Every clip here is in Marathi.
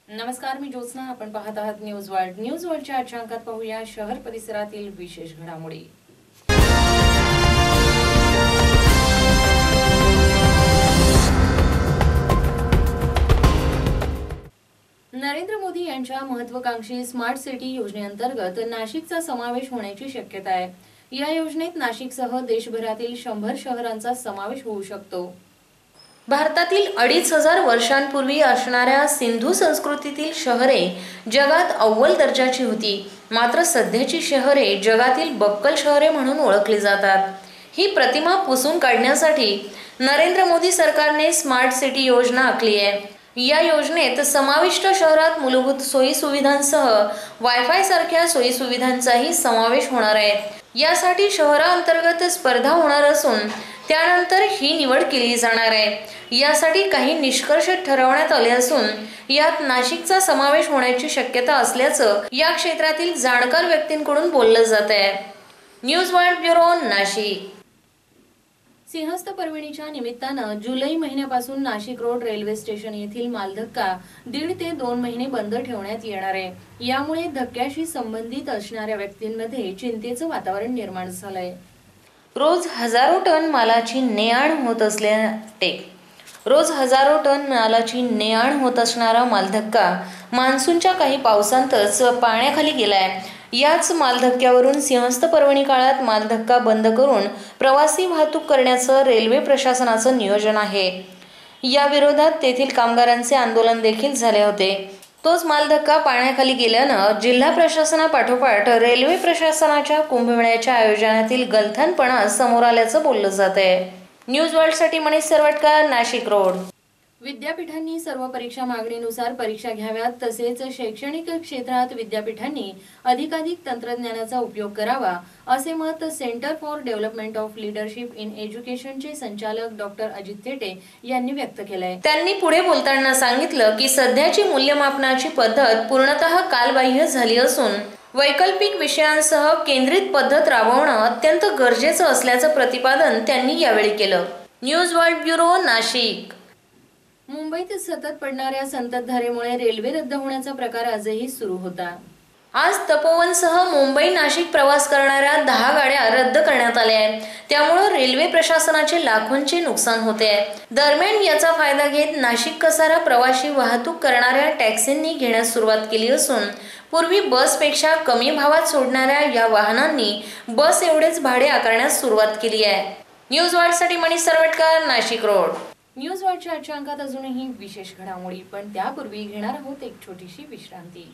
नमस्कार, मी ज्योत्स्ना. आपण पाहत आहात न्यूज वर्ल्ड. न्यूज वर्ल्डच्या आजच्या अंकात पाहूया शहर परिसरातील विशेष घडामोडी. नरेंद्र मोदी यांच्या महत्त्वाकांक्षी स्मार्ट सिटी योजनेअंतर्गत नाशिकचा समावेश होण्याची शक्यता आहे. या योजनेत नाशिकसह देशभरातील 100 शहरांचा समावेश होऊ शकतो. भारतातील 2500 वर्षांपूर्वी असणाऱ्या सिंधू संस्कृतीतील शहरे जगात अव्वल दर्जाची होती. मात्र सध्याची शहरे जगातील बक्कल शहरे म्हणून ओळखली जातात. ही प्रतिमा पुसून काढण्यासाठी नरेंद्र मोदी सरकारने स्मार्ट सिटी योजना आखली आहे. या योजनेत समाविष्ट शहरात मूलभूत सोयी सुविधांसह वायफाय सारख्या सोयी सुविधांचाही समावेश होणार आहे. यासाठी शहरांतर्गत स्पर्धा होणार असून त्यानंतर ही निवड केली जाणार आहे. यासाठी काही निष्कर्ष ठरवण्यात आले असून यात नाशिकचा समावेश होण्याची शक्यता असल्याचं या क्षेत्रातील जाणकार व्यक्तींकडून बोललं जात आहे. News world bureau, Nashik. सिंहस्थ पर्वणीच्या निमित्तानं जुलै महिन्यापासून नाशिक रोड रेल्वे स्टेशन येथील मालधक्का 1.5 ते 2 महिने बंद ठेवण्यात येणार आहे. यामुळे धक्क्याशी संबंधित असणाऱ्या व्यक्तींमध्ये चिंतेचं वातावरण निर्माण झालंय. रोज हजारो टन मालाची ने आण होत असणारा मालधक्का मान्सूनच्या काही पावसांतच पाण्याखाली गेलाय. याच मालधक्क्यावरून सिंहस्थ पर्वणी काळात मालधक्का बंद करून प्रवासी वाहतूक करण्याचं रेल्वे प्रशासनाचं नियोजन आहे. या विरोधात तेथील कामगारांचे आंदोलन देखील झाले होते. तोच मालधक्का पाण्याखाली गेल्यानं जिल्हा प्रशासनापाठोपाठ रेल्वे प्रशासनाच्या कुंभमेळ्याच्या आयोजनातील गलथानपणा समोर आल्याचं बोललं जात आहे. न्यूज वर्ल्डसाठी मनीष सरवटकर, नाशिक रोड. विद्यापीठांनी सर्व परीक्षा मागणीनुसार परीक्षा घ्याव्यात. तसेच शैक्षणिक क्षेत्रात विद्यापीठांनी अधिकाधिक तंत्रज्ञानाचा उपयोग करावा, असे मत centre for development of leadership in एज्युकेशनचे संचालक डॉक्टर अजित थेटे यांनी व्यक्त केलंय. त्यांनी पुढे बोलताना सांगितलं की सध्याची मूल्यमापनाची पद्धत पूर्णतः कालबाह्य झाली असून वैकल्पिक विषयांसह केंद्रित पद्धत राबवणं अत्यंत गरजेचं असल्याचं प्रतिपादन त्यांनी यावेळी केलं. News world bureau, Nashik. मुंबईत सतत पडणाऱ्या संततधारेमुळे रेल्वे रद्द होण्याचा प्रकार आजही सुरू होता. आज तपोवनसह मुंबई नाशिक प्रवास करणाऱ्या 10 गाड्या रद्द करण्यात आल्या आहेत. त्यामुळे रेल्वे प्रशासनाचे लाखोंचे नुकसान होते आहे. दरम्यान याचा फायदा घेत नाशिक कसारा प्रवासी वाहतूक करणाऱ्या टॅक्सींनी घेण्यास सुरुवात केली असून पूर्वी बसपेक्षा कमी भावात सोडणाऱ्या या वाहनांनी बस एवढेच भाडे आकारण्यास सुरुवात केली आहे. न्यूज वर्ल्डसाठी मनीष सरवटकर, नाशिक रोड. न्यूज वर्ल्डच्या आजच्या अंकात अजूनही विशेष घडामोडी, पण त्यापूर्वी घेणार आहोत एक छोटीशी विश्रांती.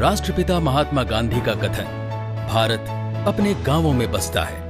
राष्ट्रपिता महात्मा गांधी का कथन, भारत अपने गांवों में बसता है।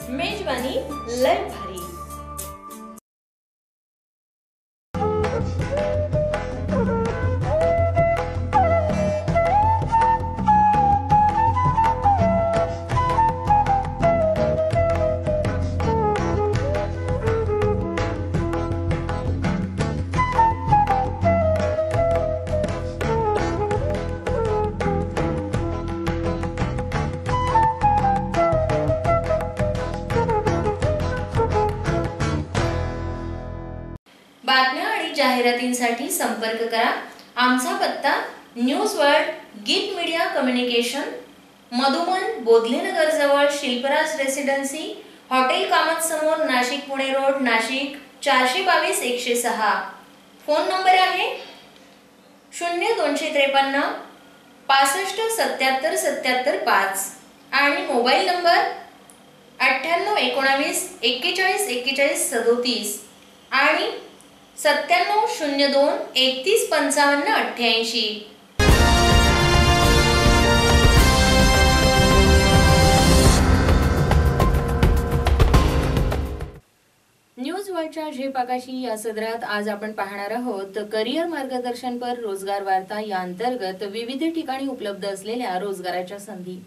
मेजवानी लय भारी। बातम्या आणि जाहिरातींसाठी संपर्क करा। आमचा पत्ता न्यूज वर्ल्ड गीत मीडिया कम्युनिकेशन, मधुमन बोधलेनगर जवळ शिल्पराज रेसिडेन्सी, हॉटेल कामत समोर, Nashik Pune road, Nashik 422 106। Phone number आहे 0253 65 77 77 5 आणि मोबाईल नंबर 9819 41 41 37 आणि 9702 31 55 88। न्यूज वर्ल्डच्या झेपाकाशी या सदरात आज आपण पाहणार आहोत करिअर मार्गदर्शन पर रोजगार वार्ता या अंतर्गत विविध ठिकाणी उपलब्ध असलेल्या रोजगाराच्या संधी।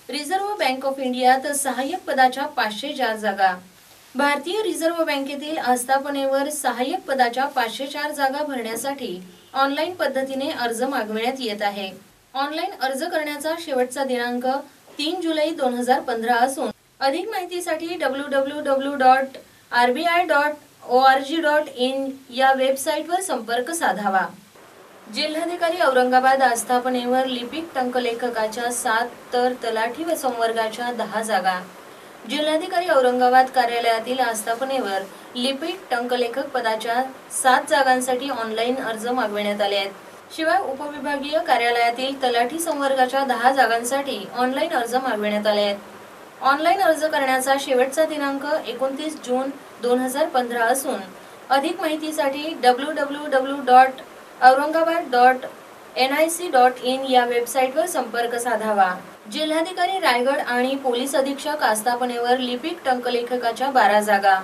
रिझर्व्ह बँक ऑफ इंडियात सहाय्यक पदाच्या 504 जागा। भारतीय रिझर्व्ह बँकेतील आस्थापनेवर सहाय्यक पदाच्या 504 जागा भरण्यासाठी ऑनलाईन पद्धतीने अर्ज मागविण्यात येत आहे। ऑनलाईन अर्ज करण्याचा शेवटचा दिनांक 3 जुलै 2015 असून अधिक माहितीसाठी www.rbi.org.in या वेबसाईटवर संपर्क साधावा। जिल्हाधिकारी औरंगाबाद आस्थापनेवर लिपिक टंकलेखकाच्या 7 तर तलाठी व संवर्गाच्या 10 जागा. जिल्हाधिकारी औरंगाबाद कार्यालयातील आस्थापनेवर लिपिक टंकलेखक पदाच्या 7 जागांसाठी ऑनलाईन अर्ज मागविण्यात आले आहेत. शिवाय उपविभागीय कार्यालयातील तलाठी संवर्गाच्या 10 जागांसाठी ऑनलाईन अर्ज मागविण्यात आले आहेत. ऑनलाईन अर्ज करण्याचा शेवटचा दिनांक 29 जून 2015 असून अधिक माहितीसाठी www.aurangabad.nic.in या वेबसाईटवर संपर्क साधावा. जिल्हाधिकारी रायगड आणि पोलीस अधीक्षक आस्थापनेवर लिपिक टंकलेखकाच्या 12 जागा.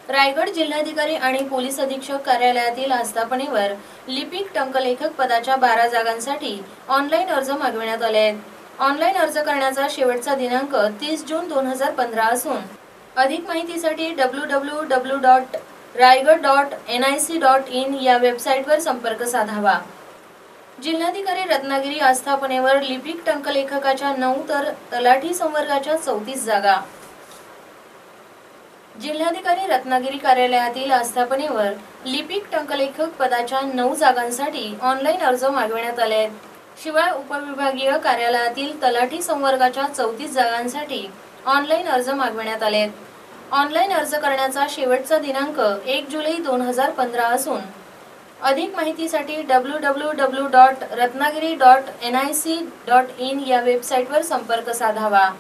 रायगड जिल्हाधिकारी आणि पोलीस अधीक्षक कार्यालयातील आस्थापनेवर लिपिक टंकलेखक पदाच्या 12 जागांसाठी ऑनलाईन अर्ज मागविण्यात आले आहेत. ऑनलाईन अर्ज करण्याचा शेवटचा दिनांक 30 जून 2015 असून अधिक माहितीसाठी www.raigad.nic.in या वेबसाईटवर संपर्क साधावा. जिल्हाधिकारी रत्नागिरी आस्थापनेवर लिपिक टंकलेखकाच्या 9 तर तलाठी संवर्गाच्या 34 जागा. जिल्हाधिकारी रत्नागिरी कार्यालयातील आस्थापनेवर लिपिक टंकलेखक पदाच्या 9 जागांसाठी ऑनलाईन अर्ज मागविण्यात आले आहेत. शिवाय उपविभागीय कार्यालयातील तलाठी संवर्गाच्या 34 जागांसाठी ऑनलाईन अर्ज मागविण्यात आले आहेत. ऑनलाईन अर्ज करण्याचा शेवटचा दिनांक 1 जुलै 2015 असून अधिक माहितीसाठी www.ratnagiri.nic.in या वेबसाईटवर संपर्क साधावा.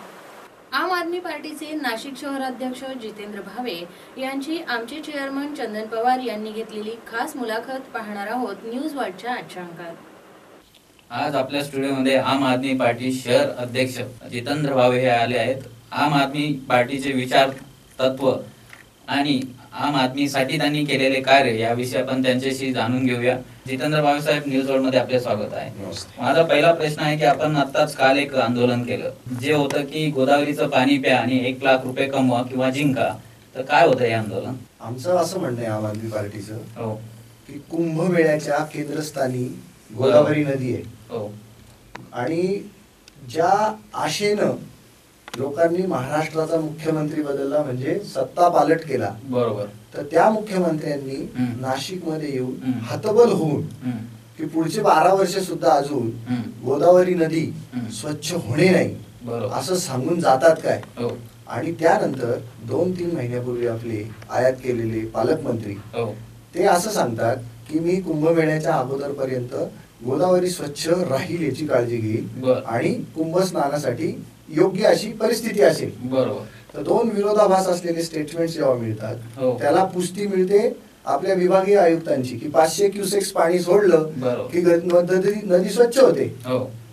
आम आदमी पार्टीचे नाशिक शहराध्यक्ष जितेंद्र भावे यांची आमचे चेअरमन चंदन पवार यांनी घेतलेली खास मुलाखत पाहणार आहोत न्यूज वाटच्या आजच्या अंकात. आज आपल्या स्टुडिओमध्ये आम आदमी पार्टी शहर अध्यक्ष जितेंद्र भावे हे आले आहेत. आम आदमी पार्टीचे विचार तत्व आणि आम आदमीसाठी त्यांनी केलेले कार्य याविषयी आपण त्यांच्याशी जाणून घेऊया. जितेंद्र भावे साहेब, न्यूज वर्ल्ड मध्ये आपले स्वागत आहे. माझा पहिला प्रश्न आहे की आपण आताच काल एक आंदोलन केलं जे होतं की गोदावरीचं पाणी प्या आणि 1 लाख रुपये कमवा किंवा जिंका. तर काय होतं हे आंदोलन? आमचं असं म्हणणं आहे आम आदमी पार्टीचं हो की कुंभमेळ्याच्या केंद्रस्थानी गोदावरी नदी आहे. हो आणि ज्या आशेनं लोकांनी महाराष्ट्राचा मुख्यमंत्री बदलला म्हणजे सत्ता पालट केला, बरोबर, तर त्या मुख्यमंत्र्यांनी नाशिकमध्ये येऊन हतबल होऊन की पुढचे 12 वर्ष सुद्धा अजून गोदावरी नदी स्वच्छ होणे नाही असं सांगून जातात काय. आणि त्यानंतर 2-3 महिन्यापूर्वी आपले आयात केलेले पालकमंत्री ते असं सांगतात की मी कुंभमेळ्याच्या अगोदरपर्यंत गोदावरी स्वच्छ राहील याची काळजी घेईल आणि कुंभ स्नानासाठी योग्य अशी परिस्थिती असेल. बरोबर. तर 2 विरोधाभास असलेले स्टेटमेंट जेव्हा मिळतात त्याला पुष्टी मिळते आपल्या विभागीय आयुक्तांची की 500 क्युसेक्स पाणी सोडलं की नदी स्वच्छ होते.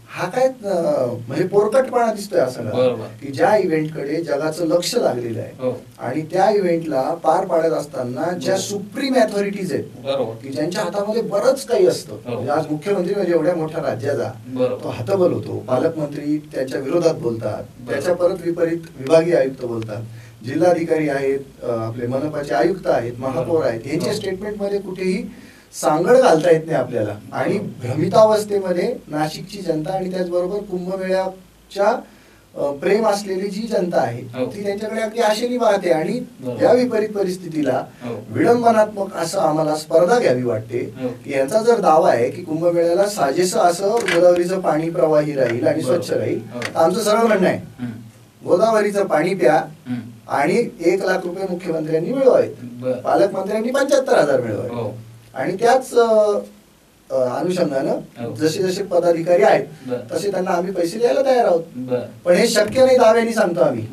हा काय म्हणजे पोरकटपणा दिसतोय असं की ज्या इव्हेंटकडे जगाचं लक्ष लागलेलं आहे आणि त्या इव्हेंटला पार पाडत असताना ज्या सुप्रीम अथॉरिटीज आहेत की ज्यांच्या हातामध्ये बरंच काही असतं. म्हणजे आज मुख्यमंत्री म्हणजे एवढ्या मोठ्या राज्याचा तो हतबल होतो, पालकमंत्री त्यांच्या विरोधात बोलतात, त्याच्या परत विपरीत विभागीय आयुक्त बोलतात, जिल्हाधिकारी आहेत, आपले मनपाचे आयुक्त आहेत, महापौर आहेत, यांच्या स्टेटमेंट मध्ये कुठेही सांगड घालता येत नाही आपल्याला. आणि भ्रमितावस्थेमध्ये नाशिकची जनता आणि त्याचबरोबर कुंभमेळ्याच्या प्रेम असलेली जी जनता आहे ती त्यांच्याकडे अगदी आशेने पाहते. आणि या विपरीत परिस्थितीला विडंबनात्मक असं आम्हाला स्पर्धा घ्यावी वाटते की यांचा जर दावा आहे की कुंभमेळ्याला साजेसं असं गोदावरीचं पाणी प्रवाही राहील आणि स्वच्छ राहील, तर आमचं सरळ म्हणणं आहे गोदावरीचं पाणी प्या आणि 1 लाख रुपये मुख्यमंत्र्यांनी मिळवावेत, पालकमंत्र्यांनी 75,000 मिळवावे. आणि त्याच अनुषंगानं जसे जसे पदाधिकारी आहेत तसे त्यांना आम्ही पैसे द्यायला तयार आहोत. पण हे शक्य नाही दाव्याने सांगतो आम्ही.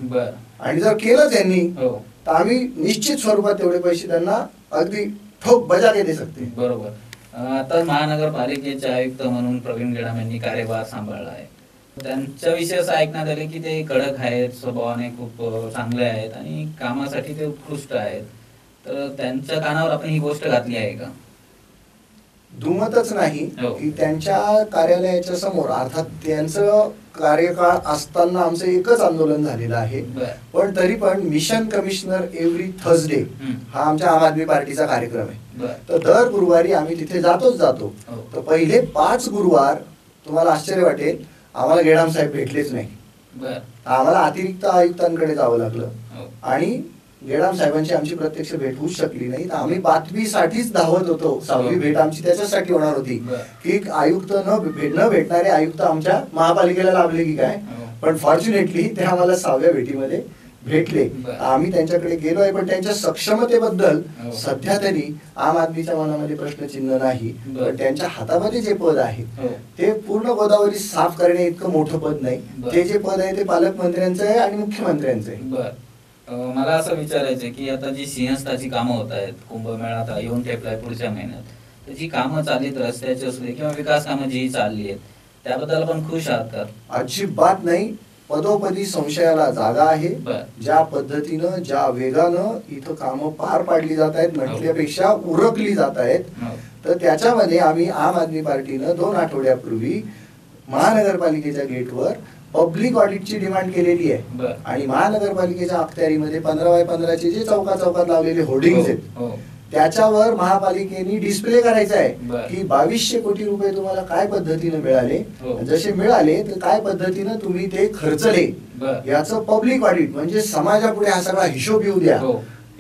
आणि जर केलं त्यांनी तर आम्ही निश्चित स्वरूपात तेवढे पैसे त्यांना अगदी ठोक बजाके दे सकते. बरोबर. आता महानगरपालिकेचे आयुक्त म्हणून प्रवीण गेडाम यांनी कार्यभार सांभाळला आहे. त्यांच्याविषयी असं ऐकण्यात आले की ते कडक आहेत, स्वभावाने खूप चांगले आहेत आणि कामासाठी ते उत्कृष्ट आहेत. तर त्यांच्या कानावर आपण ही गोष्ट घातली आहे का? दुमतच नाही की त्यांच्या कार्यालयाच्या समोर, अर्थात त्यांचं कार्यकाळ असताना आमचं एकच आंदोलन झालेलं आहे, पण तरी पण मिशन कमिशनर एव्हरी थर्सडे हा आमच्या आम आदमी पार्टीचा कार्यक्रम आहे. तर दर गुरुवारी आम्ही तिथे जातो. तर पहिले 5 गुरुवार तुम्हाला आश्चर्य वाटेल आम्हाला गेडाम साहेब भेटलेच नाही. आम्हाला अतिरिक्त आयुक्तांकडे जावं लागलं आणि गेडाम साहेबांची आमची प्रत्यक्ष भेट होऊच शकली नाही, तर आम्ही बातमीसाठीच धावत होतो. 6वी भेट आमची त्याच्यासाठी होणार होती की आयुक्त न भेटणारे आयुक्त आमच्या महापालिकेला लाभले की काय, पण फॉर्च्युनेटली ते आम्हाला 6व्या भेटीमध्ये भेटले. आम्ही त्यांच्याकडे गेलोय, पण त्यांच्या सक्षमतेबद्दल सध्या तरी आम आदमीच्या मनामध्ये प्रश्नचिन्ह नाही. पण त्यांच्या हातामध्ये जे पद आहे ते पूर्ण गोदावरी साफ करणे इतकं मोठं पद नाही. ते जे पद आहे ते पालकमंत्र्यांचं आहे आणि मुख्यमंत्र्यांचं आहे. मला असं विचारायचंय की आता जी सिंहस्थाची कामं होत आहेत, कुंभमेळा आता येऊन ठेपलाय पुढच्या महिन्यात, तर जी कामं चाललीत रस्त्याची असू दे किंवा विकास कामं जी चालली आहेत त्याबद्दल आपण खुश आहात का? अजिबात नाही. पदोपदी संशयाला जागा आहे. ज्या पद्धतीनं ज्या वेगानं इथं कामं पार पाडली जात आहेत म्हटल्यापेक्षा उरकली जात आहेत, तर त्याच्यामध्ये आम्ही आम आदमी पार्टीनं 2 आठवड्यापूर्वी महानगरपालिकेच्या गेटवर पब्लिक ऑडिटची डिमांड केलेली आहे. आणि महानगरपालिकेच्या अखत्यारीमध्ये 15x15 जे चौकात लावलेले होर्डिंग्स आहेत त्याच्यावर महापालिकेने डिस्प्ले करायचा आहे की 2200 कोटी रुपये तुम्हाला काय पद्धतीने मिळाले, जसे मिळाले तर काय पद्धतीनं तुम्ही ते खर्चले, याचं पब्लिक ऑडिट म्हणजे समाजापुढे हा सगळा हिशोब येऊ द्या,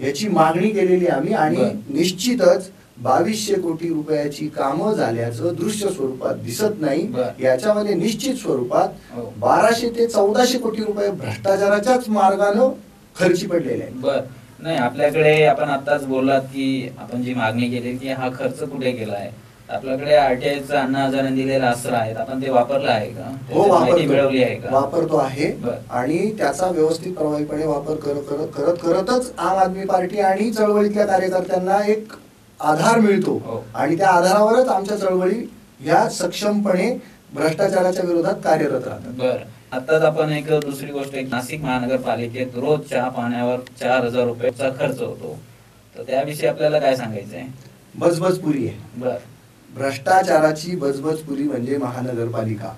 याची मागणी केलेली आम्ही. आणि निश्चितच 2200 कोटी रुपयाची कामं झाल्याचं दृश्य स्वरूपात दिसत नाही. याच्यामध्ये निश्चित स्वरूपात 1200 ते 1400 कोटी रुपये भ्रष्टाचाराच्याच मार्गानं खर्ची पडलेले आहेत. नाही, आपल्याकडे आपण आताच बोललात की आपण जी मागणी केली की हा खर्च कुठे गेला आहे. आपल्याकडे आरटीआयचं अण्णा हजारे दिलेलं अस्त्र आहेत, आपण ते वापरलं आहे का? हो, मिळवली आहे का? वापरतो आहे. आणि त्याचा व्यवस्थित प्रभावीपणे वापर करतच आम आदमी पार्टी आणि चळवळीतल्या कार्यकर्त्यांना एक आधार मिळतो. आणि त्या आधारावरच आमच्या चळवळी ह्या सक्षमपणे भ्रष्टाचाराच्या विरोधात कार्यरत राहतात. बरं, आताच आपण एक दुसरी गोष्ट, एक नाशिक महानगरपालिकेत रोज चहा पाण्यावर 4000 रुपयाचा खर्च होतो, तर त्याविषयी आपल्याला काय सांगायचंय? बजबजपुरी आहे. भ्रष्टाचाराची बजबजपुरी म्हणजे महानगरपालिका.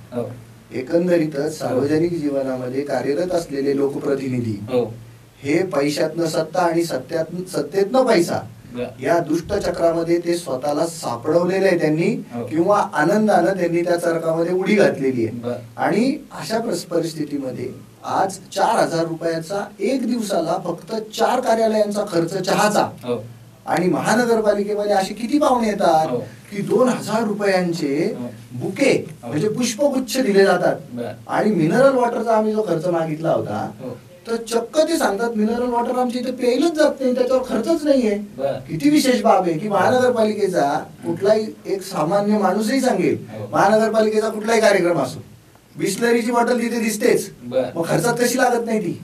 एकंदरीतच सार्वजनिक जीवनामध्ये कार्यरत असलेले लोकप्रतिनिधी हे पैशातनं सत्ता आणि सत्तेतनं पैसा या दुष्ट चक्रामध्ये ते स्वतःला सापडवलेलं आहे त्यांनी, किंवा आनंदानं त्यांनी त्या चरकामध्ये उडी घातलेली आहे. आणि अशा परिस्थितीमध्ये आज 4000 रुपयाचा एक दिवसाला फक्त 4 कार्यालयांचा खर्च चहाचा, आणि महानगरपालिकेमध्ये असे किती पाहुणे येतात की 2000 रुपयांचे बुके म्हणजे पुष्पगुच्छ दिले जातात. आणि मिनरल वॉटरचा आम्ही जो खर्च मागितला होता तर चक्क ते सांगतात मिनरल वॉटर आमच्या इथे प्यायलाच जात नाही, त्याच्यावर खर्चच नाहीये. किती विशेष बाब आहे की महानगरपालिकेचा कुठलाही एक सामान्य माणूसही सांगेल, महानगरपालिकेचा कुठलाही कार्यक्रम असो बिस्लरीची बॉटल तिथे दिसतेच, मग खर्चात कशी लागत नाही ती.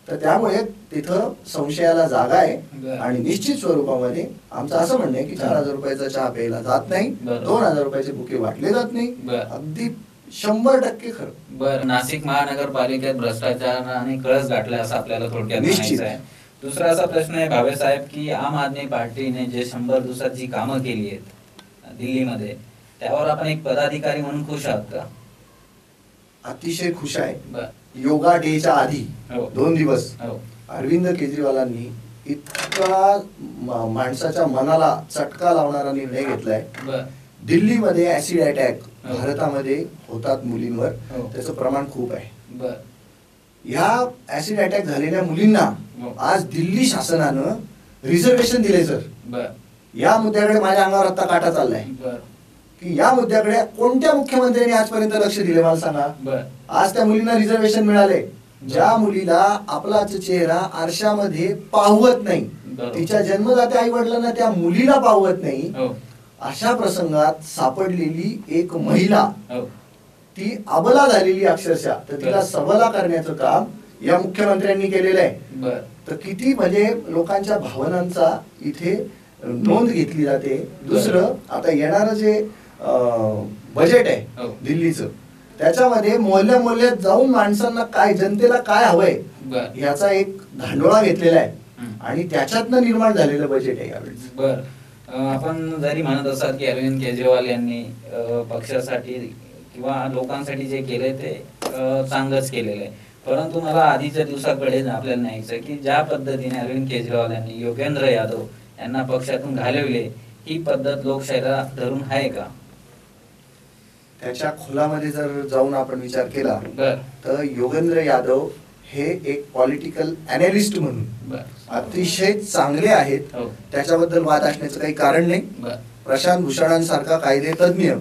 तर त्यामुळे तिथं संशयाला जागा आहे. आणि निश्चित स्वरूपामध्ये आमचं असं म्हणणं आहे की 4000 रुपयाचा चहा प्यायला जात नाही, 2000 रुपयाचे बुके वाटले जात नाही. अगदी 100% खरं. बरं, नाशिक महानगरपालिकेत भ्रष्टाचाराने कळस गाठलाय असं आपल्याला थोडक्यात म्हणायचं आहे. दुसरा असा प्रश्न आहे भावे साहेब की आम आदमी पार्टीने जे 100 दिवसात जी कामं केली आहेत दिल्लीमध्ये, त्यावर आपण एक पदाधिकारी म्हणून खुश आहात का? अतिशय खुश आहे. योगा डेच्या आधी 2 दिवस अरविंद केजरीवालांनी इतका माणसाच्या मनाला चटका लावणारा निर्णय घेतलाय. दिल्लीमध्ये ऍसिड अटॅक भारतामध्ये होतात मुलींवर, त्याचं प्रमाण खूप आहे. ह्या ऍसिड अटॅक झालेल्या मुलींना आज दिल्ली शासनानं रिझर्वेशन दिले. सर, या मुद्द्याकडे माझ्या अंगावर आता काटा चाललाय की या मुद्द्याकडे कोणत्या मुख्यमंत्र्यांनी आजपर्यंत लक्ष दिले मला सांगा. आज त्या मुलींना रिझर्वेशन मिळाले. ज्या मुलीला आपलाच चेहरा आरशामध्ये पाहवत नाही, तिच्या जन्मदात्या आई वडिलांना त्या मुलीला पाहवत नाही, अशा प्रसंगात सापडलेली एक महिला, ती अबला झालेली अक्षरशः, तर तिला सबला करण्याचं काम या मुख्यमंत्र्यांनी केलेलं आहे. तर किती म्हणजे लोकांच्या भावनांचा इथे नोंद घेतली जाते. दुसरं, आता येणारं जे बजेट आहे दिल्लीचं, त्याच्यामध्ये मोहल्ल्यात जाऊन माणसांना काय, जनतेला काय हवंय याचा एक धांडोळा घेतलेला आहे आणि त्याच्यातनं निर्माण झालेलं बजेट आहे यावेळेस. बरं, आपण जरी म्हणत असाल की अरविंद केजरीवाल यांनी पक्षासाठी किंवा लोकांसाठी जे केलंय ते चांगलंच केलेलं आहे, परंतु मला आधीच्या दिवसाकडे आपल्याला न्यायचं की ज्या पद्धतीने अरविंद केजरीवाल यांनी योगेंद्र यादव यांना पक्षातून घालवले, ही पद्धत लोकशाहीला धरून आहे का? त्याच्या खोलामध्ये जर जाऊन आपण विचार केला तर योगेंद्र यादव हे एक पॉलिटिकल अनालिस्ट म्हणून अतिशय चांगले आहेत, त्याच्याबद्दल वाद असण्याचं काही कारण नाही. प्रशांत भूषणांसारखा कायदे तज्ञ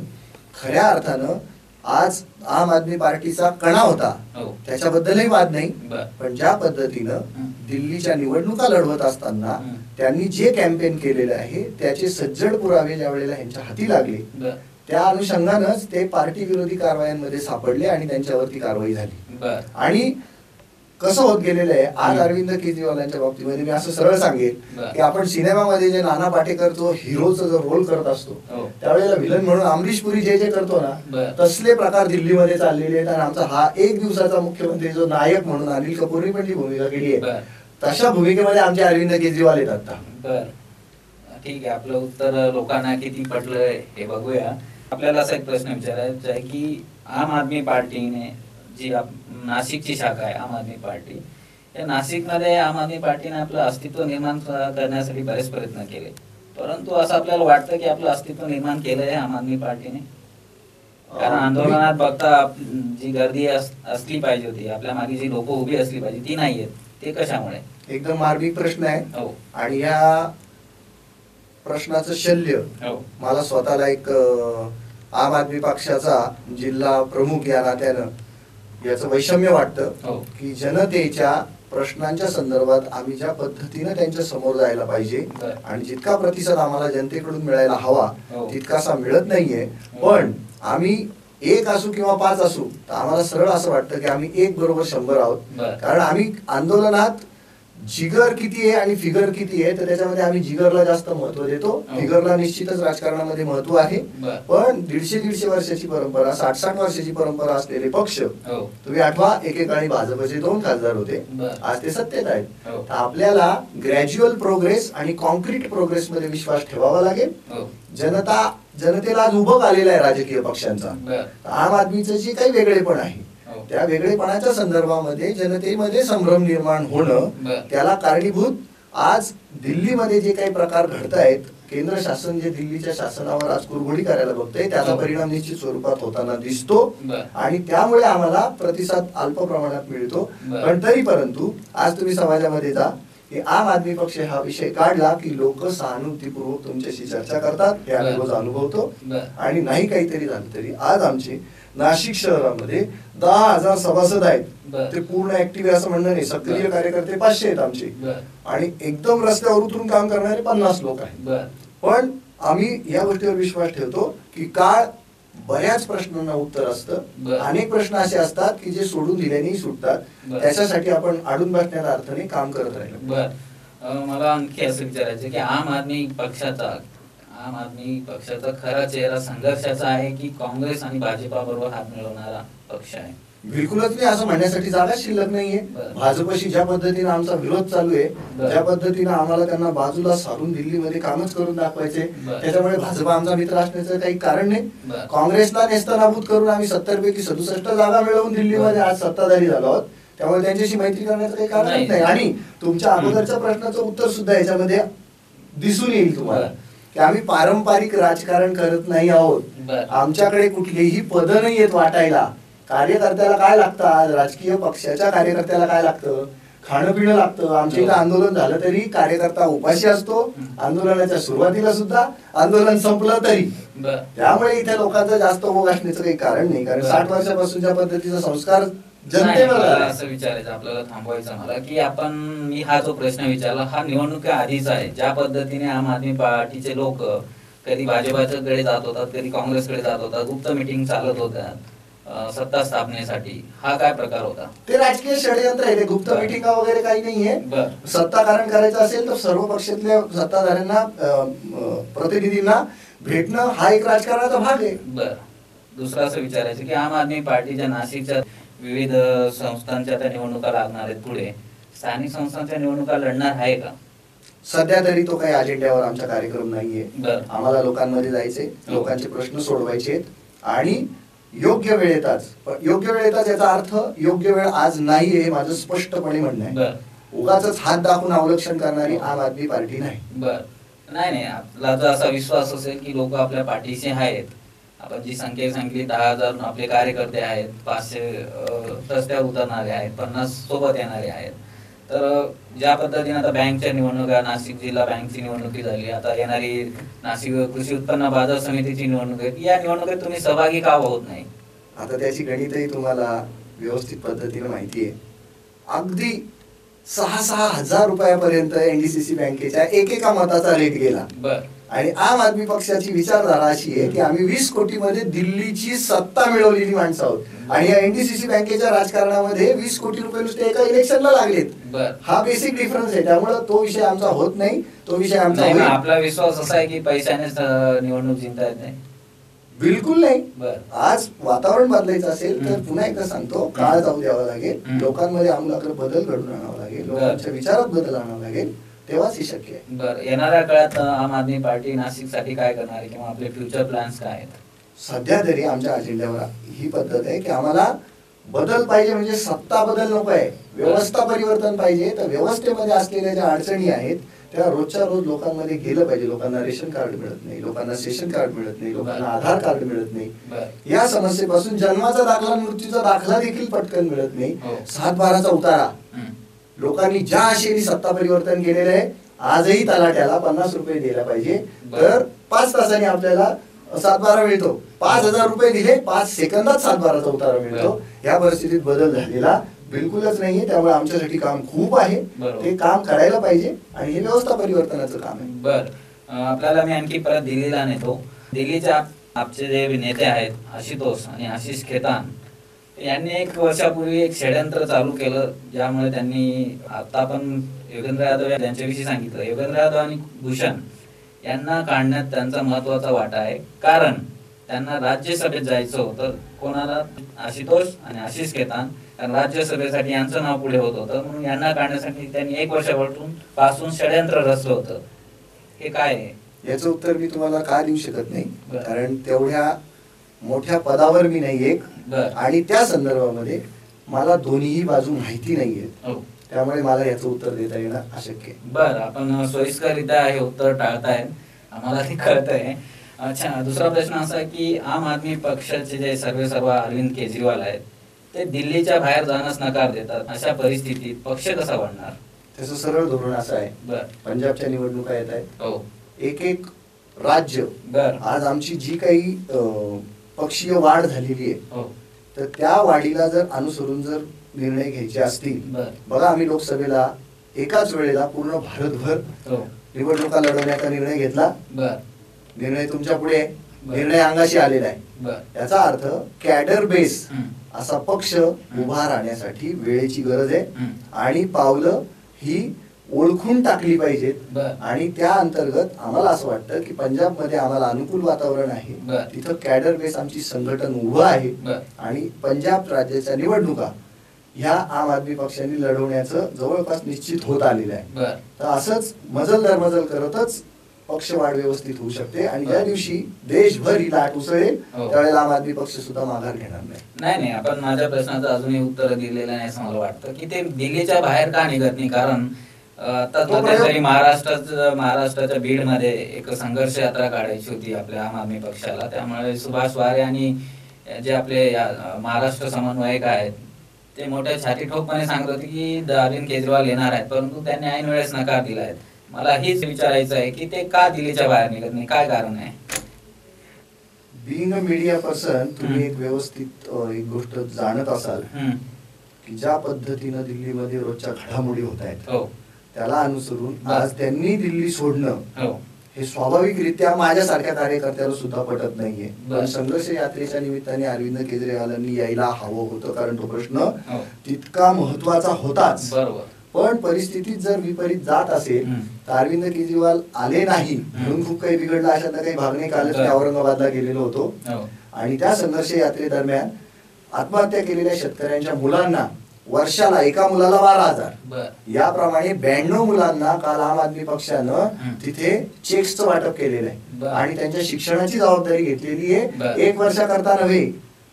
खऱ्या अर्थानं आज आम आदमी पार्टीचा कणा होता, त्याच्याबद्दलही वाद नाही. पण ज्या पद्धतीनं दिल्लीच्या निवडणुका लढवत असताना त्यांनी जे कॅम्पेन केलेलं आहे त्याचे सज्जड पुरावे ज्या वेळेला यांच्या हाती लागले, त्या अनुषंगानंच ते पार्टी विरोधी कारवायांमध्ये सापडले आणि त्यांच्यावरती कारवाई झाली. आणि कसं होत गेलेलं आहे आज अरविंद केजरीवालांच्या बाबतीमध्ये मी असं सरळ सांगेल की आपण सिनेमामध्ये जे नाना पाटेकर जो हिरोचा जो रोल करत असतो त्यावेळेला विलन म्हणून अमरीश पुरी जे जे करतो ना, तसले प्रकार दिल्लीमध्ये चाललेले आहेत. आणि आमचा हा एक दिवसाचा मुख्यमंत्री जो नायक म्हणून अनिल कपूरने पण जी भूमिका केली आहे, तशा भूमिकेमध्ये आमचे अरविंद केजरीवाल आहेत आता. ठीक आहे, आपलं उत्तर लोकांना किती पटलंय हे बघूया. आपल्याला असा एक प्रश्न विचारायचा आहे की आम आदमी पार्टीने जी नाशिकची शाखा आहे आम आदमी पार्टी, या नाशिकमध्ये आम आदमी पार्टीने आपलं अस्तित्व निर्माण करण्यासाठी बरेच प्रयत्न केले, परंतु असं आपल्याला वाटतं की आपलं अस्तित्व निर्माण केलंय आम आदमी पार्टीने? कारण आंदोलनात बघता जी गर्दी असली पाहिजे होती, आपल्या मागे जी लोक उभी असली पाहिजे ती नाहीयेत, ते कशामुळे? एकदम मार्मिक प्रश्न आहे. आणि या प्रश्नाचं शल्य मला स्वतःला एक आम आदमी पक्षाचा जिल्हा प्रमुख या नात्यानं याचं वैषम्य वाटतं की जनतेच्या प्रश्नांच्या संदर्भात आम्ही ज्या पद्धतीनं त्यांच्या समोर जायला पाहिजे आणि जितका प्रतिसाद आम्हाला जनतेकडून मिळायला हवा तितकासा मिळत नाहीये. पण आम्ही 1 असू किंवा 5 असू तर आम्हाला सरळ असं वाटतं की आम्ही 1 बरोबर 100 आहोत. कारण आम्ही आंदोलनात जिगर किती आहे आणि फिगर किती आहे तर त्याच्यामध्ये आम्ही जिगरला जास्त महत्व देतो. फिगरला निश्चितच राजकारणामध्ये महत्व आहे, पण 150-150 वर्षाची परंपरा, 60-60 वर्षाची परंपरा असलेले पक्ष, तुम्ही आठवा एकेकाळी भाजपचे 2 खासदार होते, आज ते सत्तेत आहेत. तर आपल्याला ग्रॅज्युअल प्रोग्रेस आणि कॉन्क्रीट प्रोग्रेस मध्ये विश्वास ठेवावा लागेल. जनतेला आज उभं आलेला आहे राजकीय पक्षांचा. आम आदमीचं जे काही वेगळेपण आहे त्या वेगळेपणाच्या संदर्भामध्ये जनतेमध्ये संभ्रम निर्माण होणं, त्याला कारणीभूत आज दिल्लीमध्ये जे काही प्रकार घडत आहेत, केंद्र शासन जे दिल्लीच्या शासनावर आज कुरघोडी करायला बघतंय, त्याचा परिणाम निश्चित स्वरूपात होताना दिसतो आणि त्यामुळे आम्हाला प्रतिसाद अल्प प्रमाणात मिळतो. पण तरी परंतु आज तुम्ही समाजामध्ये जा की आम आदमी पक्ष हा विषय काढला की लोक सहानुभूतीपूर्वक तुमच्याशी चर्चा करतात, हे आम्ही रोज अनुभवतो. आणि नाही काहीतरी झालं तरी आज आमचे नाशिक शहरामध्ये 10,000 सभासद आहेत, ते पूर्ण ऍक्टिव्ह असं म्हणणं नाही, सक्रिय कार्यकर्ते 500 आहेत आमचे आणि एकदम रस्त्यावर उतरून काम करणारे 50 लोक आहेत. पण आम्ही या गोष्टीवर विश्वास ठेवतो की काळ बऱ्याच प्रश्नांना उत्तर असतं. अनेक प्रश्न असे असतात की जे सोडून दिल्यानेही सुटतात, त्याच्यासाठी आपण अडून बसण्याच्या अर्थाने काम करत राहिलो. मला आणखी असं विचारायचं की आम आदमी पक्षाचा खरा चेहरा संघर्षाचा आहे की काँग्रेस आणि भाजपा बरोबर हात मिळवणारा पक्ष आहे? बिलकुलच नाही, असं म्हणण्यासाठी जागा शिल्लक नाहीये. भाजपशी ज्या पद्धतीने आमचा विरोध चालू आहे, ज्या पद्धतीने आम्हाला त्यांना बाजूला सारून दिल्लीमध्ये कामच करून दाखवायचे, त्याच्यामुळे भाजप आमचा मित्र असण्याचं काही कारण नाही. काँग्रेसला नेस्तनाबूत करून आम्ही 70 पैकी 67 जागा मिळवून दिल्लीमध्ये आज सत्ताधारी झालो आहोत, त्यामुळे त्यांच्याशी मैत्री करण्याचं काही कारणच नाही. आणि तुमच्या अगोदरच्या प्रश्नाचं उत्तर सुद्धा याच्यामध्ये दिसून येईल तुम्हाला की आम्ही पारंपरिक राजकारण करत नाही आहोत. आमच्याकडे कुठलीही पदं नाही आहेत वाटायला. कार्यकर्त्याला काय लागतं, आज राजकीय पक्षाच्या कार्यकर्त्याला काय लागतं, खाणं पिणं लागतं. आमच्या इथं आंदोलन झालं तरी कार्यकर्ता उपाशी असतो, आंदोलनाच्या सुरुवातीला सुद्धा, आंदोलन संपलं तरी. त्यामुळे इथे लोकांचा जास्त ओघ असण्याचं काही कारण नाही, कारण 60 वर्षापासूनच्या पद्धतीचा संस्कार जनतेवर असं विचारायचं आपल्याला, थांबवायचं मला की मी हा जो प्रश्न विचारला हा निवडणुका आधीचा आहे. ज्या पद्धतीने आम आदमी पार्टीचे लोक कधी भाजपाच्याकडे जात होतात, कधी काँग्रेसकडे जात होतात, गुप्त मिटिंग चालत होत्या सत्ता स्थापनेसाठी, हा काय प्रकार होता? ते राजकीय षडयंत्र आहे, ते गुप्त मिटिंगा वगैरे काही नाहीये. सत्ता कारण करायचं असेल तर सर्व पक्षातल्या सत्ताधाऱ्यांना, प्रतिनिधींना भेटणं हा एक राजकारणाचा भाग आहे. दुसरं असं विचारायचं की आम आदमी पार्टीच्या नाशिकच्या विविध संस्थांच्या त्या निवडणुका लागणार आहेत, पुढे स्थानिक संस्थांच्या निवडणुका लढणार आहे का? सध्या तरी तो काही अजेंड्यावर आमचा कार्यक्रम नाहीये. आम्हाला लोकांमध्ये जायचे, लोकांचे प्रश्न सोडवायचे आणि योग्य वेळेतच. योग्य वेळेतच याचा अर्थ योग्य वेळ आज नाहीये हे माझं स्पष्टपणे म्हणणं आहे. उगाच हात दाखवून अवलक्षण करणारी आम आदमी पार्टी नाही. नाही, आपला जर असा विश्वास असेल की लोक आपल्या पाठीशी आहेत आपण जी संख्या सांगितली 10,000 आपले कार्यकर्ते आहेत, 500 रस्त्यावर उतरणारे आहेत, 50 सोबत येणारे आहेत. तर ज्या पद्धतीने आता बँकच्या निवडणुका, नाशिक जिल्हा बँकची निवडणुकी झाली, आता येणारी नाशिक कृषी उत्पन्न बाजार समितीची निवडणूक आहे, या निवडणुकीत तुम्ही सहभागी का होत नाही? आता त्याची गणितही तुम्हाला व्यवस्थित पद्धतीने माहिती आहे. अगदी 6,000 हजार रुपयापर्यंत एनडीसीसी बँकेच्या एकेका मताचा रेट गेला. आणि आम आदमी पक्षाची विचारधारा अशी आहे की आम्ही 20 कोटीमध्ये दिल्लीची सत्ता मिळवलेली माणसं आहोत आणि या एनडीसीसी बँकेच्या राजकारणामध्ये 20 कोटी रुपये नुसते एका इलेक्शनला लागलेत. हा बेसिक डिफरन्स आहे. त्यामुळे तो विषय आमचा होत नाही, तो विषय आमचा होईल. आपला विश्वास असा आहे की पैशाने निवडणूक जिंकता येत नाही? बिलकुल नाही. आज वातावरण बदलायचं असेल तर पुन्हा एकदा सांगतो, काळ जाऊ द्यावा लागेल, लोकांमध्ये आमूलाग्र बदल घडून आणावा लागेल, लोकांच्या विचारात बदल आणावा लागेल, तेव्हाच हे शक्य आहे. बरं, येणाऱ्या काळात आम आदमी पार्टी नाशिकसाठी काय करणार आहे किंवा आपले फ्युचर प्लॅन्स काय आहेत? सध्या तरी आमच्या अजेंड्यावर ही पद्धत आहे की आम्हाला बदल पाहिजे, म्हणजे सत्ता बदल नको आहे, व्यवस्था परिवर्तन पाहिजे. तर व्यवस्थेमध्ये असलेल्या ज्या अडचणी आहेत त्या रोजच्या रोज लोकांमध्ये गेलं पाहिजे. लोकांना रेशन कार्ड मिळत नाही, लोकांना सेशन कार्ड मिळत नाही, लोकांना आधार कार्ड मिळत नाही. या समस्येपासून जन्माचा दाखला, मृत्यूचा दाखला देखील पटकन मिळत नाही. 7/12चा उतारा लोकांनी ज्या आशेने सत्ता परिवर्तन केलेलं आहे, आजही तलाट्याला 50 रुपये द्यायला पाहिजे, तर 5 तासांनी आपल्याला 7/12 मिळतो. 5,000 रुपये दिले, 5 सेकंदात 7/12चा उतारा मिळतो. या परिस्थितीत बदल झालेला बिलकुलच नाहीये. त्यामुळे आमच्यासाठी काम खूप आहे, ते काम करायला पाहिजे आणि हे व्यवस्था परिवर्तनाचं काम आहे. बरं, आपल्याला मी आणखी परत दिल्लीला नेतो. दिल्लीच्या आपचे जे नेते आहेत आशुतोष आणि आशिष खेतान यांनी 1 वर्षापूर्वी एक षड्यंत्र चालू केलं, ज्यामुळे त्यांनी आता आपण योगेंद्र यादव यांच्याविषयी सांगितलं. योगेंद्र यादव आणि भूषण यांना काढण्यात त्यांचा महत्वाचा वाटा आहे, कारण त्यांना राज्यसभेत जायचं होतं. कोणाला? आशुतोष आणि आशिष खेतान. राज्यसभेसाठी यांचं नाव पुढे होत होतं, म्हणून यांना काढण्यासाठी त्यांनी 1 वर्षापासून षड्यंत्र रचलं होतं. हे काय आहे? याचं उत्तर मी तुम्हाला का देऊ शकत नाही, कारण तेवढ्या मोठ्या पदावर मी नाही एक, आणि त्या संदर्भामध्ये मला दोन्ही बाजू माहिती नाहीये, त्यामुळे मला याचं उत्तर देता येणं अशक्य आहे. बरं, आपण सोयीस्करित्या हे उत्तर टाळताय, आम्हाला ते कळतंय. अच्छा, दुसरा प्रश्न असा की आम आदमी पक्षाचे जे सर्व अरविंद केजरीवाल आहेत, ते दिल्लीच्या बाहेर जाण्यास नकार देतात. अशा परिस्थितीत पक्ष कसा वाढणार? त्याचं सरळ धोरण असं आहे, पंजाबच्या निवडणुका येत आहेत, एक राज्य, आज आमची जी काही पक्षीय वाढ झालेली आहे, तर त्या वाढीला जर अनुसरून जर निर्णय घ्यायचे असतील, बघा आम्ही लोकसभेला एकाच वेळेला पूर्ण भारतभर निवडणुका लढवण्याचा निर्णय घेतला. निर्णय तुमच्या पुढे, निर्णय अंगाशी आलेला आहे. याचा अर्थ कॅडर बेस असा पक्ष उभा राहण्यासाठी वेळेची गरज आहे आणि पावलं ही ओळखून टाकली पाहिजेत. आणि त्या अंतर्गत आम्हाला असं वाटतं की पंजाब मध्ये आम्हाला अनुकूल वातावरण आहे, तिथं कॅडर बेस आमची संघटन उभं आहे आणि पंजाब राज्याच्या निवडणुका ह्या आम आदमी पक्षाने लढवण्याचं जवळपास निश्चित होत आलेलं आहे. तर असंच मजल दर मजल करतच पक्ष वाढ व्यवस्थित होऊ शकते आणि ज्या दिवशी देशभर ही लाट उसळेल त्यावेळेला आम आदमी पक्ष सुद्धा माघार घेणार नाही. आपण माझ्या प्रश्नाचं अजूनही उत्तर दिलेलं नाही असं मला वाटतं की ते दिल्लीच्या बाहेर का निघत नाही. कारण आता महाराष्ट्राच्या बीड मध्ये एक संघर्ष यात्रा काढायची होती आपल्या आम आदमी पक्षाला, त्यामुळे सुभाष वारे आणि जे आपले महाराष्ट्र समन्वयक आहेत ते मोठ्या छाती ठोकपणे सांगत होते की अरविंद केजरीवाल येणार आहेत, परंतु त्यांनी ऐन वेळेस नकार दिला आहे. मला हेच विचारायचं आहे की ते का दिल्लीच्या बाहेर निघत नाही, काय कारण आहे? बिईंग अ मीडिया पर्सन, तुम्ही एक व्यवस्थित एक गोष्ट जाणत असाल की ज्या पद्धतीनं दिल्लीमध्ये रोजच्या घडामोडी होत आहेत त्याला अनुसरून आज त्यांनी दिल्ली सोडणं हे स्वाभाविकरित्या माझ्यासारख्या कार्यकर्त्याला सुद्धा पटत नाहीये. पण संघर्ष यात्रेच्या निमित्ताने अरविंद केजरीवालांनी यायला हवं होतं, कारण तो प्रश्न तितका महत्वाचा होताच. पण परिस्थितीत जर विपरीत जात असेल तर अरविंद केजरीवाल आले नाही म्हणून खूप काही बिघडलं अशातला काही भाग नाही. कालच मी औरंगाबादला गेलेलो होतो आणि त्या संघर्ष यात्रेदरम्यान आत्महत्या केलेल्या शेतकऱ्यांच्या मुलांना वर्षाला एका मुलाला 12,000 याप्रमाणे 92 मुलांना काल आम आदमी पक्षानं तिथे चेक्सचं वाटप केलेलं आहे आणि त्यांच्या शिक्षणाची जबाबदारी घेतलेली आहे. 1 वर्षाकरता नव्हे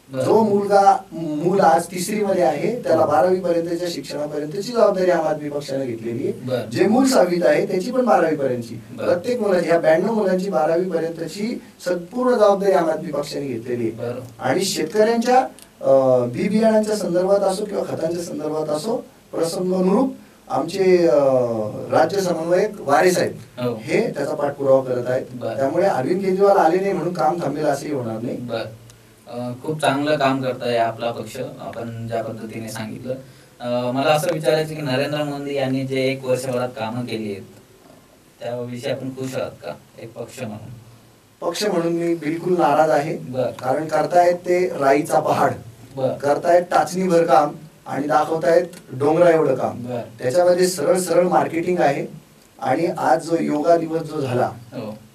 जो मूल आज 3री मध्ये आहे त्याला 12वी पर्यंतच्या शिक्षणापर्यंतची जबाबदारी आम आदमी पक्षाने घेतलेली आहे. जे मूल 6वीत आहे त्याची पण 12वी पर्यंतची, प्रत्येक मुलाची, ह्या 92 मुलांची 12वी पर्यंतची संपूर्ण जबाबदारी आम आदमी पक्षाने घेतलेली आहे. आणि शेतकऱ्यांच्या बी बियाणांच्या संदर्भात असो किंवा खतांच्या संदर्भात असो, प्रसंगानुरूप आमचे राज्य समन्वयक वारे साहेब हे त्याचा पाठपुरावा करत आहेत. त्यामुळे अरविंद केजरीवाल आले नाही म्हणून काम थांबेल असंही होणार नाही. खूप चांगलं काम करताय आपला पक्ष, आपण ज्या पद्धतीने सांगितलं. मला असं विचारायचं की नरेंद्र मोदी यांनी जे 1 वर्षभरात कामं केली आहेत त्याविषयी आपण खुश आहात का? एक पक्ष म्हणून मी बिलकुल नाराज आहे. कारण करतायत ते राईचा पहाड, करतायत टाचणी भर काम आणि दाखवतायत डोंगरा एवढं काम. त्याच्यामध्ये सरळ सरळ मार्केटिंग आहे. आणि आज जो योगा दिवस जो झाला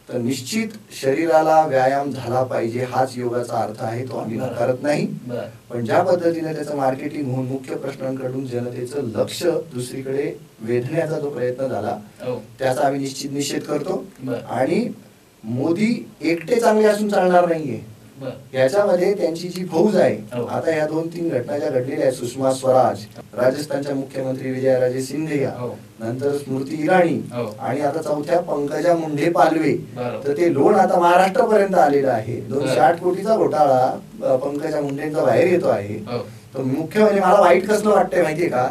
तर निश्चित शरीराला व्यायाम झाला पाहिजे, हाच योगाचा अर्थ आहे, तो आम्ही नाकारत नाही. पण ज्या पद्धतीने त्याचं मार्केटिंग होऊन मुख्य प्रश्नांकडून जनतेचं लक्ष दुसरीकडे वेधण्याचा जो प्रयत्न झाला त्याचा आम्ही निश्चित निषेध करतो. आणि मोदी एकटे चांगले असून चालणार नाहीये. याच्यामध्ये त्यांची जी फौज आहे, आता या 2-3 घटना ज्या घडलेल्या आहेत, सुषमा स्वराज, राजस्थानच्या मुख्यमंत्री विजयाराजे सिंधिया, नंतर स्मृती इराणी आणि आता 4थ्या पंकजा मुंडे पालवे, तर ते लोन आता महाराष्ट्रापर्यंत आलेलं आहे. 208 कोटीचा घोटाळा पंकजा मुंडेंचा बाहेर येतो आहे. तर मुख्य म्हणजे मला वाईट कसलं वाटतंय माहितीये का,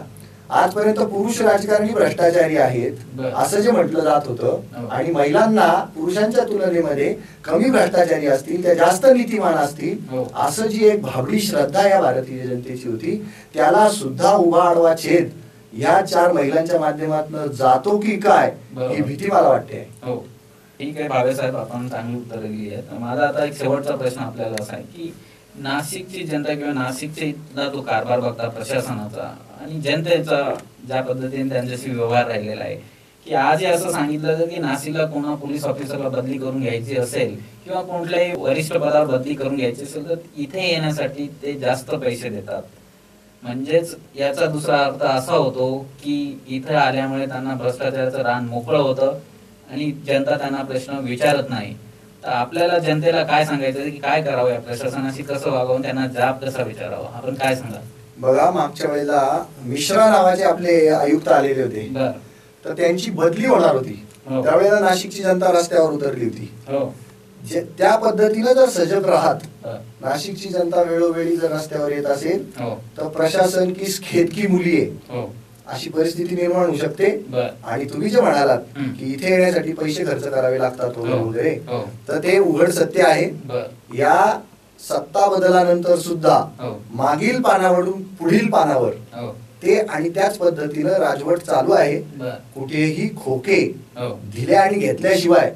आजपर्यंत पुरुष राजकारणी भ्रष्टाचारी आहेत असं जे म्हटलं जात होतं, आणि महिलांना पुरुषांच्या तुलनेमध्ये कमी भ्रष्टाचारी असतील, त्या जास्त नीतिमान असतील असं जी एक भाबडी श्रद्धा या भारतीय जनतेची होती, त्याला सुद्धा उभा आडवा छेद या 4 महिलांच्या माध्यमातून जातो की काय ही भीती मला वाटते. ठीक आहे भावे साहेब, आपण चांगली उत्तरं दिली आहेत. माझा आता एक शेवटचा प्रश्न आपल्याला असा आहे की नाशिकची जनता किंवा नाशिकचा इथला तो कारभार बघता प्रशासनाचा आणि जनतेचा ज्या पद्धतीने त्यांच्याशी व्यवहार राहिलेला आहे, की आज असं सांगितलं जातं की नाशिकला कोणा पोलीस ऑफिसरला बदली करून घ्यायची असेल किंवा कोणत्याही वरिष्ठ पदावर बदली करून घ्यायची असेल तर इथे येण्यासाठी ते जास्त पैसे देतात. म्हणजेच याचा दुसरा अर्थ असा होतो की इथे आल्यामुळे त्यांना भ्रष्टाचाराचं रान मोकळं होतं आणि जनता त्यांना प्रश्न विचारत नाही. तर आपल्याला जनतेला काय सांगायचं की काय करावं, या प्रशासनाशी कसं वागावं, त्यांना जाब कसा विचारावा, आपण काय सांगा? बघा, मागच्या वेळेला मिश्रा नावाचे आपले आयुक्त आलेले होते, तर त्यांची बदली होणार होती. त्यावेळेला नाशिकची जनता रस्त्यावर उतरली होती. त्या पद्धतीने जर सजग राहत नाशिकची जनता वेळोवेळी जर रस्त्यावर येत असेल तर प्रशासन की खेत की मुली आहे अशी परिस्थिती निर्माण होऊ शकते. आणि तुम्ही जे म्हणालात की इथे येण्यासाठी पैसे खर्च करावे लागतात वगैरे, तर ते उघड सत्य आहे. या सत्ता बदलानंतर सुद्धा मागील पानावरून पुढील पानावर ते आणि त्याच पद्धतीनं राजवट चालू आहे. कुठेही खोके दिल्या आणि घेतल्याशिवाय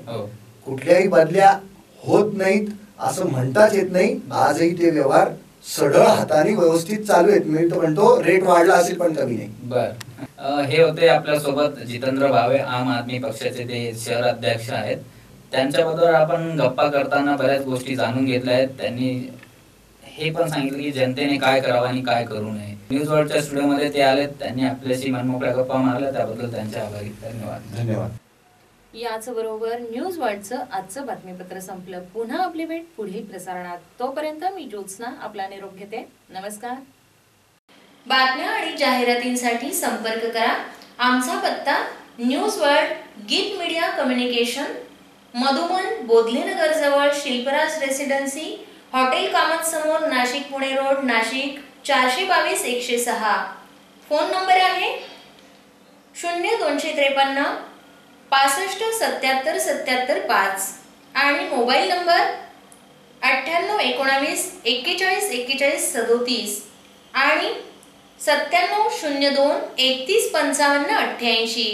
कुठल्याही बदल्या होत नाहीत असं म्हणताच येत नाही. आजही ते व्यवहार सढळ हाताने व्यवस्थित चालू आहेत. मी तर म्हणतो रेट वाढला असेल पण कमी नाही. हे होते आपल्या सोबत जितेंद्र भावे, आम आदमी पक्षाचे ते शहर अध्यक्ष आहेत. त्यांच्याबद्दल आपण गप्पा करताना बऱ्याच गोष्टी जाणून घेतल्या आहेत. त्यांनी हे पण सांगितलं की जनतेने काय करावं आणि काय करू नये. न्यूज वर्ल्डच्या स्टुडिओमध्ये ते आले, त्यांनी आपल्याशी मनमोकळ्या गप्पा मारल्या, त्याबद्दल त्यांचे आभारी. धन्यवाद. याच बरोबर न्यूज वर्ल्डचं आजचं बातमीपत्र संपलं. पुन्हा आपली भेट पुढील प्रसारणात. तोपर्यंत मी ज्योत्स्ना आपला निरोप घेते. नमस्कार. बातम्या आणि जाहिरातींसाठी संपर्क करा. आमचा पत्ता न्यूज वर्ल्ड, गीत मीडिया कम्युनिकेशन, मधुमन, बोधलेनगर जवळ, शिल्पराज रेसिडेन्सी, हॉटेल कामत समोर, Nashik Pune road, Nashik 422-106. Phone number आहे 0253 65 77 77 5 आणि मोबाईल नंबर 9819 41 41 37 आणि 9702 31 55 88.